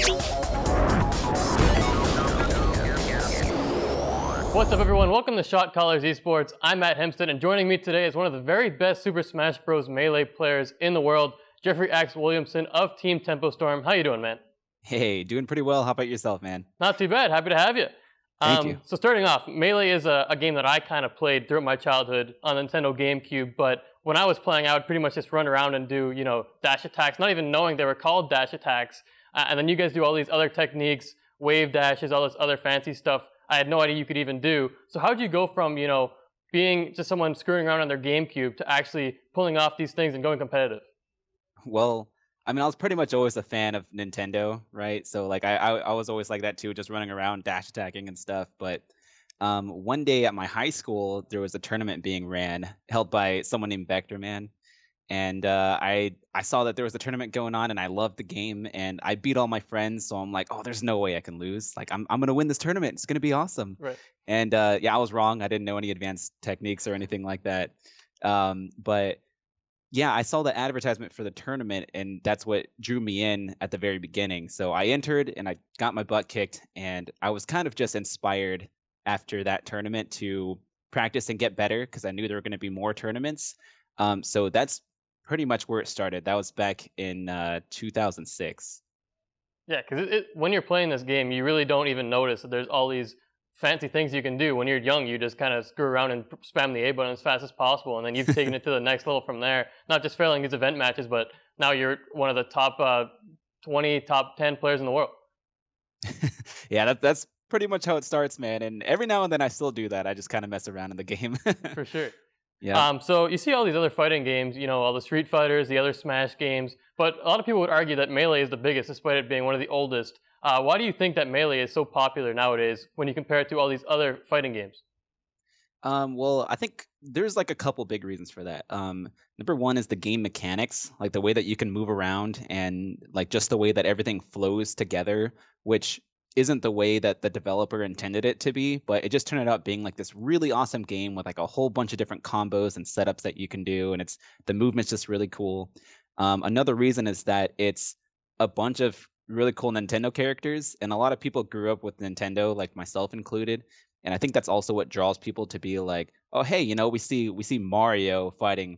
What's up, everyone? Welcome to Shot Callers Esports. I'm Matt Hempstead, and joining me today is one of the very best Super Smash Bros. Melee players in the world, Jeffrey X. Williamson of Team Tempo Storm. How you doing, man? Hey, doing pretty well. How about yourself, man? Not too bad. Happy to have you. Thank you. So starting off, Melee is a game that I kind of played throughout my childhood on Nintendo GameCube, but when I was playing, I would pretty much just run around and do, dash attacks, not even knowing they were called dash attacks. And then you guys do all these other techniques, wave dashes, all this other fancy stuff I had no idea you could even do. So how'd you go from, being just someone screwing around on their GameCube to actually pulling off these things and going competitive? Well, I mean, I was pretty much always a fan of Nintendo, right? So like I was always like that too, just running around, dash attacking and stuff. But one day at my high school, there was a tournament being ran, held by someone named Vector Man. And I saw that there was a tournament going on, and I loved the game, and I beat all my friends. So I'm like, oh, there's no way I can lose. Like I'm gonna win this tournament. It's gonna be awesome. Right. And yeah, I was wrong. I didn't know any advanced techniques or anything like that. But yeah, I saw the advertisement for the tournament, and that's what drew me in at the very beginning. So I entered, and I got my butt kicked, and I was kind of just inspired after that tournament to practice and get better because I knew there were going to be more tournaments. So that's pretty much where it started. That was back in 2006. Yeah, because when you're playing this game, you really don't even notice that there's all these fancy things you can do. When you're young, you just kind of screw around and spam the A button as fast as possible, and then you've taken it to the next level from there. Not just failing these event matches, but now you're one of the top 20, top 10 players in the world. Yeah, that's pretty much how it starts, man. And every now and then I still do that. I just kind of mess around in the game. For sure. Yeah. So you see all these other fighting games, all the Street Fighters, the other Smash games, but a lot of people would argue that Melee is the biggest, despite it being one of the oldest. Why do you think that Melee is so popular nowadays when you compare it to all these other fighting games? Well, I think there's like a couple big reasons for that. Number one is the game mechanics, like the way that you can move around and like just the way that everything flows together, which isn't the way that the developer intended it to be, but it just turned out being like this really awesome game with like a whole bunch of different combos and setups that you can do, and the movement's just really cool. Another reason is that it's a bunch of really cool Nintendo characters, and a lot of people grew up with Nintendo, like myself included, and I think that's also what draws people to be like, oh hey, we see Mario fighting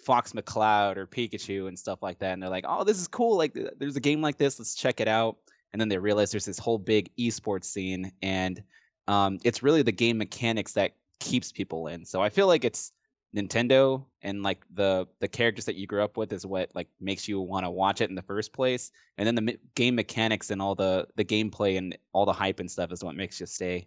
Fox McCloud or Pikachu and stuff like that, and they're like, oh, this is cool, like there's a game like this, let's check it out. And then they realize there's this whole big eSports scene, and it's really the game mechanics that keeps people in. So I feel like it's Nintendo and like the characters that you grew up with is what like makes you want to watch it in the first place, and then the game mechanics and all the gameplay and all the hype and stuff is what makes you stay.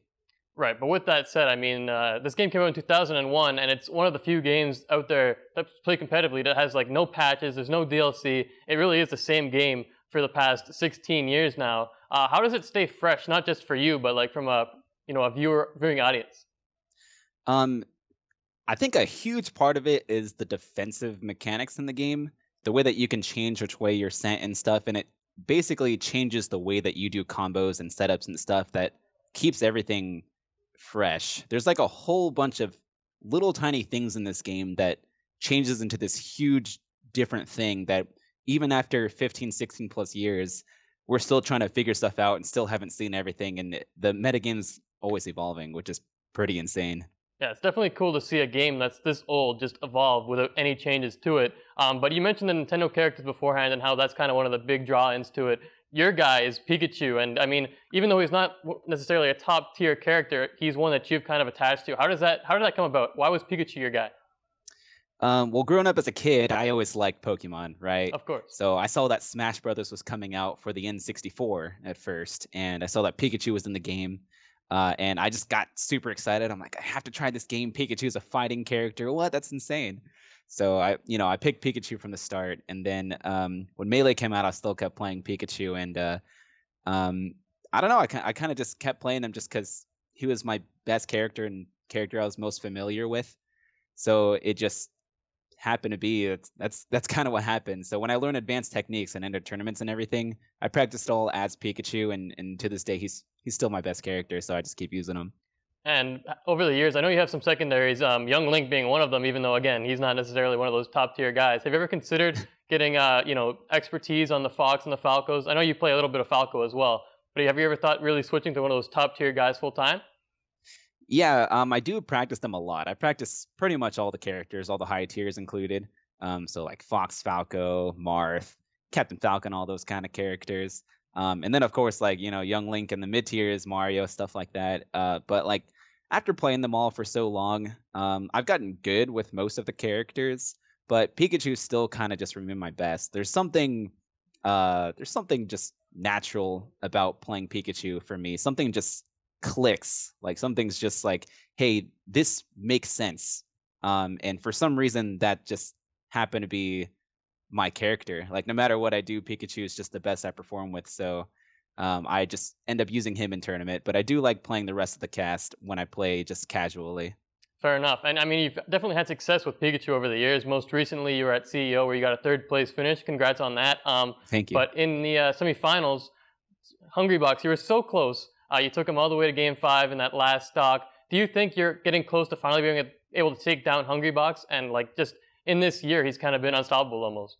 Right, but with that said, I mean, this game came out in 2001, and it's one of the few games out there that's played competitively that has like no patches, there's no DLC. It really is the same game for the past 16 years now. How does it stay fresh, not just for you, but like from a viewing audience? I think a huge part of it is the defensive mechanics in the game, the way that you can change which way you're sent and stuff, and it basically changes the way that you do combos and setups and stuff that keeps everything fresh. There's like a whole bunch of little tiny things in this game that changes into this huge different thing that even after 15, 16 plus years, we're still trying to figure stuff out and still haven't seen everything. And the metagame's always evolving, which is pretty insane. Yeah, it's definitely cool to see a game that's this old just evolve without any changes to it. But you mentioned the Nintendo characters beforehand and how that's kind of one of the big draw-ins to it. Your guy is Pikachu, and I mean, even though he's not necessarily a top-tier character, he's one that you've kind of attached to. How did that come about? Why was Pikachu your guy? Well, growing up as a kid, I always liked Pokemon, right? Of course. So I saw that Smash Brothers was coming out for the N64 at first, and I saw that Pikachu was in the game, and I just got super excited. I'm like, I have to try this game. Pikachu's a fighting character. What? That's insane. So I picked Pikachu from the start, and then when Melee came out, I still kept playing Pikachu, and I don't know, I kind of just kept playing him just because he was my best character and character I was most familiar with. So it just happened to be that's kind of what happened. So when I learned advanced techniques and entered tournaments and everything, I practiced all as Pikachu, and to this day he's still my best character, so I just keep using him. And over the years, I know you have some secondaries, Young Link being one of them, even though, again, he's not necessarily one of those top tier guys. Have you ever considered getting, expertise on the Fox and the Falcos? I know you play a little bit of Falco as well, but have you ever thought really switching to one of those top tier guys full time? Yeah, I do practice them a lot. I practice pretty much all the characters, all the high tiers included. So like Fox, Falco, Marth, Captain Falcon, all those kind of characters. And then of course like Young Link and the mid tiers, Mario, stuff like that. But like after playing them all for so long, I've gotten good with most of the characters. But Pikachu still kind of just remain my best. There's something just natural about playing Pikachu for me. Something just clicks. Like something's just like, hey, this makes sense. And for some reason that just happened to be my character. Like no matter what I do, Pikachu is just the best I perform with. So I just end up using him in tournament. But I do like playing the rest of the cast when I play just casually. Fair enough. And I mean, you've definitely had success with Pikachu over the years. Most recently, you were at CEO where you got a third place finish. Congrats on that. Thank you. But in the semifinals, Hungrybox, you were so close. You took him all the way to Game 5 in that last stock. Do you think you're getting close to finally being able to take down Hungrybox? And like just in this year, he's kind of been unstoppable almost.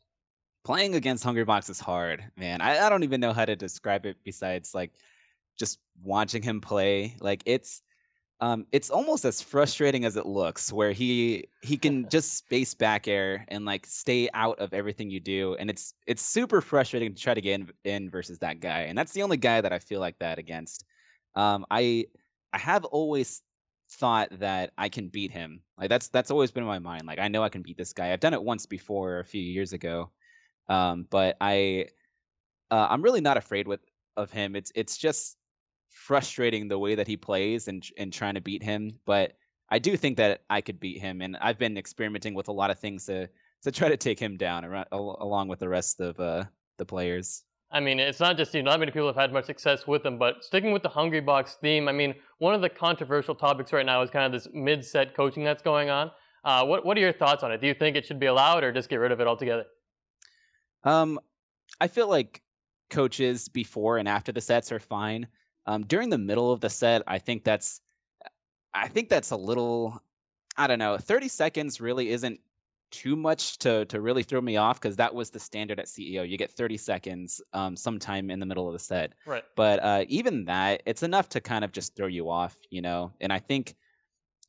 Playing against Hungrybox is hard, man. I don't even know how to describe it besides like just watching him play. Like it's almost as frustrating as it looks, where he can just space back air and like stay out of everything you do, and it's super frustrating to try to get in versus that guy, and that's the only guy that I feel like that against. I have always thought that I can beat him. Like that's always been in my mind. Like I know I can beat this guy. I've done it once before a few years ago, but I'm really not afraid of him. It's just frustrating the way that he plays and trying to beat him. But I do think that I could beat him, and I've been experimenting with a lot of things to try to take him down along with the rest of the players. I mean, it's not just you. Not many people have had much success with him, but sticking with the Hungrybox theme, I mean, one of the controversial topics right now is kind of this mid-set coaching that's going on. What are your thoughts on it? Do you think it should be allowed or just get rid of it altogether? I feel like coaches before and after the sets are fine. During the middle of the set, I think that's a little, I don't know. 30 seconds really isn't too much to really throw me off, because that was the standard at CEO. You get 30 seconds sometime in the middle of the set. Right. But even that, it's enough to kind of just throw you off, And I think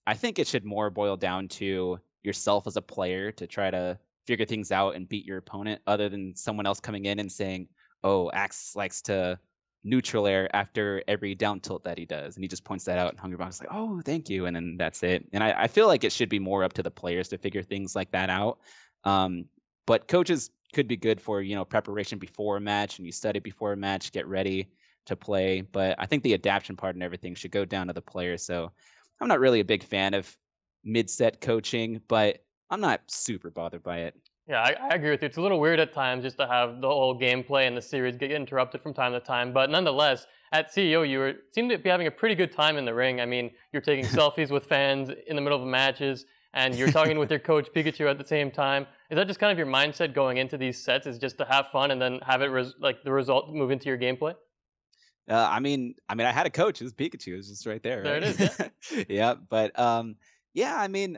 it should more boil down to yourself as a player to try to figure things out and beat your opponent, other than someone else coming in and saying, "Oh, Axe likes to neutral air after every down tilt that he does," and he just points that out, and Hungrybox is like, "Oh, thank you," and then that's it. And I feel like it should be more up to the players to figure things like that out. But coaches could be good for preparation before a match, and you study before a match, get ready to play. But I think the adaptation part and everything should go down to the players. So I'm not really a big fan of mid-set coaching, but I'm not super bothered by it. Yeah, I agree with you. It's a little weird at times just to have the whole gameplay and the series get interrupted from time to time. But nonetheless, at CEO, seem to be having a pretty good time in the ring. I mean, you're taking selfies with fans in the middle of matches, and you're talking with your coach Pikachu at the same time. Is that just kind of your mindset going into these sets? Is just to have fun and then have it the result move into your gameplay? I had a coach. It was Pikachu. It was just right there. There Right? it is. Yeah. Yeah, but yeah. I mean,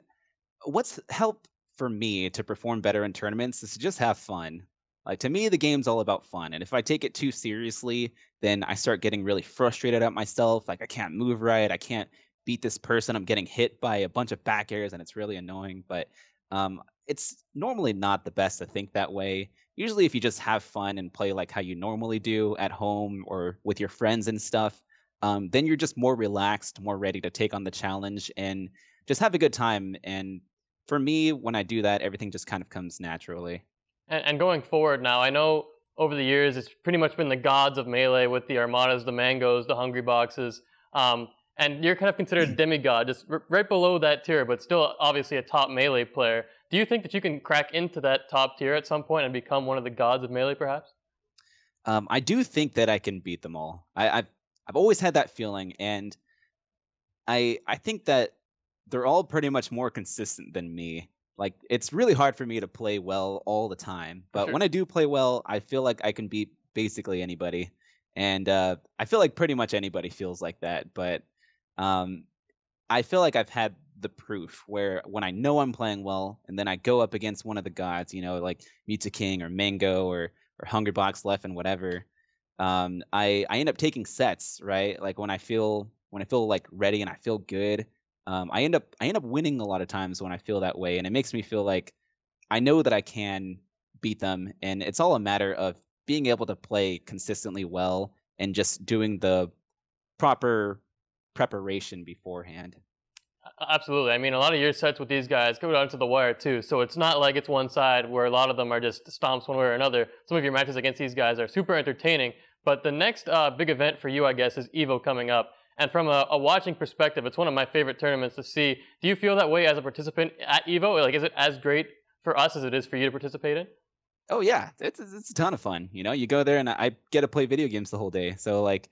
what's helped for me to perform better in tournaments is to just have fun. Like to me, the game's all about fun, and if I take it too seriously, then I start getting really frustrated at myself. Like I can't move right. I can't beat this person. I'm getting hit by a bunch of back airs, and it's really annoying. But it's normally not the best to think that way. Usually, if you just have fun and play like how you normally do at home or with your friends and stuff, then you're just more relaxed, more ready to take on the challenge and just have a good time. And for me, when I do that, everything just kind of comes naturally. And going forward now, I know over the years it's pretty much been the gods of Melee with the Armadas, the Mangoes, the Hungry Boxes. And you're kind of considered a demigod, just right below that tier, but still obviously a top Melee player. Do you think that you can crack into that top tier at some point and become one of the gods of Melee, perhaps? I do think that I can beat them all. I've always had that feeling, and I think that they're all pretty much more consistent than me. Like it's really hard for me to play well all the time, For but sure. when I do play well, I feel like I can beat basically anybody, and I feel like pretty much anybody feels like that. But um, I feel like I've had the proof where when I know I'm playing well, and then I go up against one of the gods, like Mewtwo King or Mango or Hungrybox Left and whatever, I end up taking sets, right? Like when I feel like ready and I feel good, I end up winning a lot of times when I feel that way, and it makes me feel like I know that I can beat them, and it's all a matter of being able to play consistently well and just doing the proper preparation beforehand. Absolutely. I mean, a lot of your sets with these guys go down to the wire too. So it's not like it's one side where a lot of them are just stomps one way or another. Some of your matches against these guys are super entertaining. But the next big event for you, I guess, is EVO coming up. And from a watching perspective, it's one of my favorite tournaments to see. Do you feel that way as a participant at EVO? Like, is it as great for us as it is for you to participate in? Oh yeah, it's a ton of fun. You go there and I get to play video games the whole day. So like,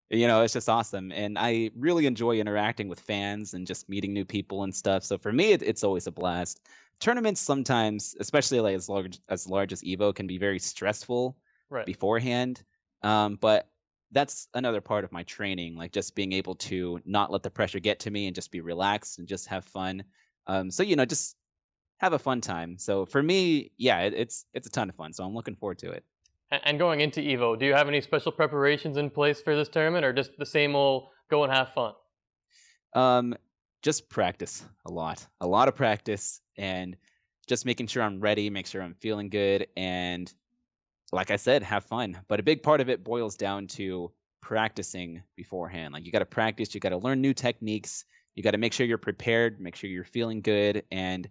it's just awesome, and I really enjoy interacting with fans and just meeting new people and stuff. So for me, it's always a blast. Tournaments sometimes, especially like as large as Evo, can be very stressful Right. beforehand. But that's another part of my training, like just being able to not let the pressure get to me and just be relaxed and just have fun. So just have a fun time. So for me, yeah, it's a ton of fun. So I'm looking forward to it. And going into EVO, do you have any special preparations in place for this tournament, or just the same old go and have fun? Um, just practice a lot of practice, and just making sure I'm ready, make sure I'm feeling good, and like I said, have fun. But a big part of it boils down to practicing beforehand. Like you got to practice, you got to learn new techniques, you got to make sure you're prepared, make sure you're feeling good, and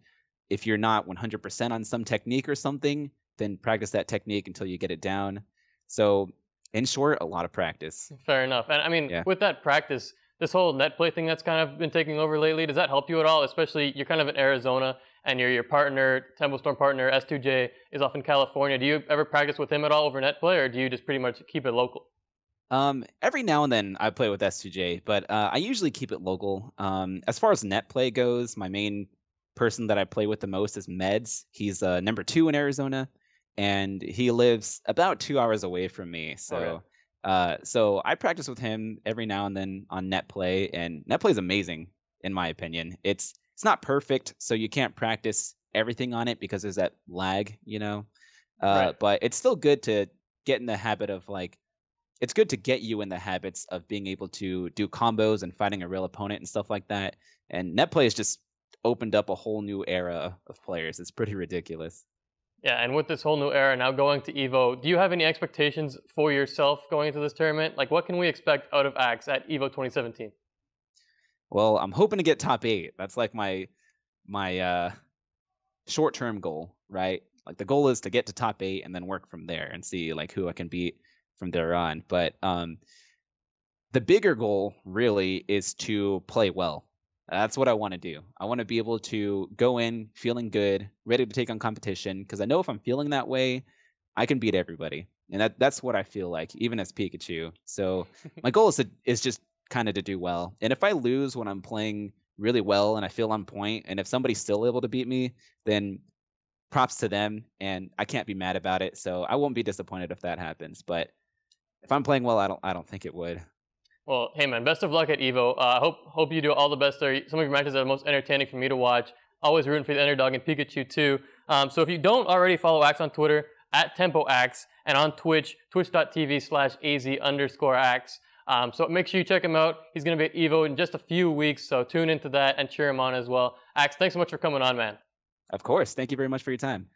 if you're not 100% on some technique or something, then practice that technique until you get it down. So, in short, a lot of practice. Fair enough. And I mean, Yeah. with that practice, this whole net play thing that's kind of been taking over lately, does that help you at all? Especially you're kind of in Arizona and your partner, Temple Storm partner, S2J, is off in California. Do you ever practice with him at all over net play, or do you just pretty much keep it local? Every now and then I play with S2J, but I usually keep it local. As far as net play goes, my main person that I play with the most is Meds. He's number 2 in Arizona, and he lives about 2 hours away from me. Okay. So I practice with him every now and then on net play, and net play is amazing in my opinion. It's not perfect, so you can't practice everything on it because there's that lag. Right. But it's still good to get in the habit of like it's good to get you in the habits of being able to do combos and fighting a real opponent and stuff like that. And net play has just opened up a whole new era of players. It's pretty ridiculous. Yeah, and with this whole new era now going to EVO, do you have any expectations for yourself going into this tournament? Like, what can we expect out of Axe at EVO 2017? Well, I'm hoping to get top 8. That's like my short-term goal, right? Like the goal is to get to top 8 and then work from there and see like who I can beat from there on. But the bigger goal really is to play well. That's what I want to do. I want to be able to go in feeling good, ready to take on competition, because I know if I'm feeling that way, I can beat everybody. And that's what I feel like, even as Pikachu. So my goal is just kind of to do well. And if I lose when I'm playing really well and I feel on point, and if somebody's still able to beat me, then props to them, and I can't be mad about it. So I won't be disappointed if that happens. But if I'm playing well, I don't think it would. Well, hey man, best of luck at EVO. Hope you do all the best there. Some of your matches are the most entertaining for me to watch. Always rooting for the underdog and Pikachu too. So if you don't already follow Axe on Twitter, at TempoAxe, and on Twitch, twitch.tv/AZ_Axe. So make sure you check him out. He's going to be at EVO in just a few weeks, so tune into that and cheer him on as well. Axe, thanks so much for coming on, man. Of course. Thank you very much for your time.